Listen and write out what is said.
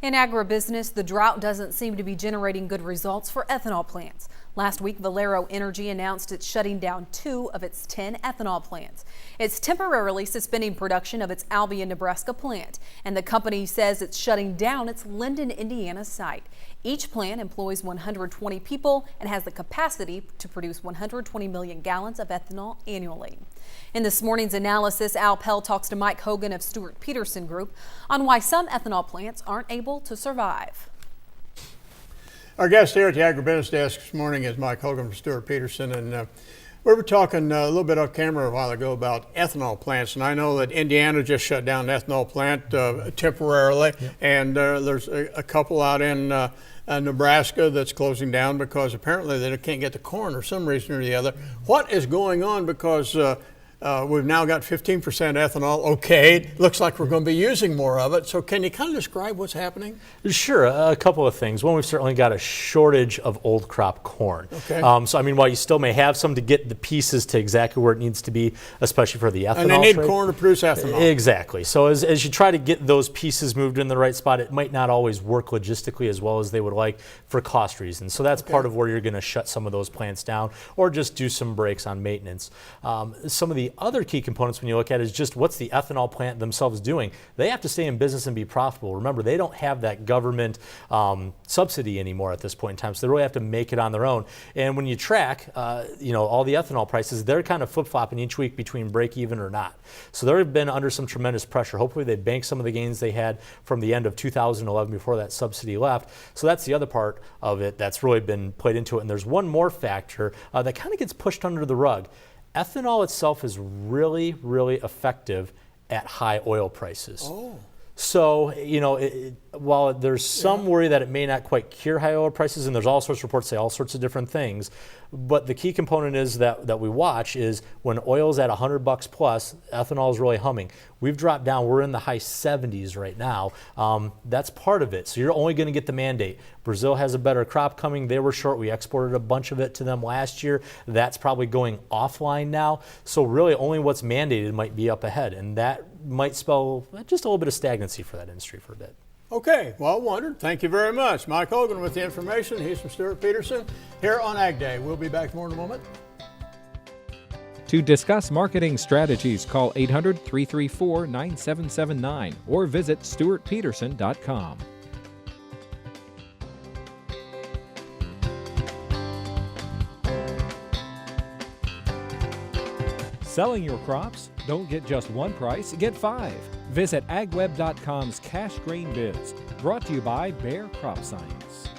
In agribusiness, the drought doesn't seem to be generating good results for ethanol plants. Last week, Valero Energy announced it's shutting down 2 of its 10 ethanol plants. It's temporarily suspending production of its Albion, Nebraska plant, and the company says it's shutting down its Linden, Indiana site. Each plant employs 120 people and has the capacity to produce 120 million gallons of ethanol annually. In this morning's analysis, Al Pell talks to Mike Hogan of Stewart-Peterson Group on why some ethanol plants aren't able to survive. Our guest here at the Agribusiness desk this morning is Mike Hogan from Stewart-Peterson, and we were talking a little bit off camera a while ago about ethanol plants, and I know that Indiana just shut down an ethanol plant temporarily, yep. And there's a couple out in Nebraska that's closing down because apparently they can't get the corn or some reason or the other. What is going on? Because we've now got 15% ethanol. Okay, looks like we're going to be using more of it. So can you kind of describe what's happening? Sure, a couple of things. One, we've certainly got a shortage of old crop corn. Okay. So I mean, while you still may have some to get the pieces to exactly where it needs to be, especially for the ethanol. And they need trade. corn to produce ethanol. Exactly. So as you try to get those pieces moved in the right spot, it might not always work logistically as well as they would like for cost reasons. So that's part of where you're going to shut some of those plants down or just do some breaks on maintenance. Some of the other key components when you look at it is just what's the ethanol plant themselves doing. They have to stay in business and be profitable. Remember, they don't have that government subsidy anymore at this point in time, so they really have to make it on their own. And when you track, all the ethanol prices, they're kind of flip-flopping each week between break even or not. So they've been under some tremendous pressure. Hopefully they bank some of the gains they had from the end of 2011 before that subsidy left. So that's the other part of it that's really been played into it. And there's one more factor that kind of gets pushed under the rug. Ethanol itself is really, really effective at high oil prices. Oh. So, while there's some worry that it may not quite cure high oil prices, and there's all sorts of reports say all sorts of different things, but the key component is that we watch is when oil's at $100 plus, ethanol is really humming. We've dropped down, we're in the high 70s right now. That's part of it. So you're only going to get the mandate. Brazil has a better crop coming. They were short. We exported a bunch of it to them last year. That's probably going offline now. So really only what's mandated might be up ahead, and that might spell just a little bit of stagnancy for that industry for a bit. Okay, well wondered. Thank you very much. Mike Hogan with the information. He's from Stewart-Peterson here on Ag Day. We'll be back more in a moment. To discuss marketing strategies, call 800-334-9779 or visit stewartpeterson.com. Selling your crops? Don't get just one price, get 5. Visit agweb.com's Cash Grain Bids, brought to you by Bayer Crop Science.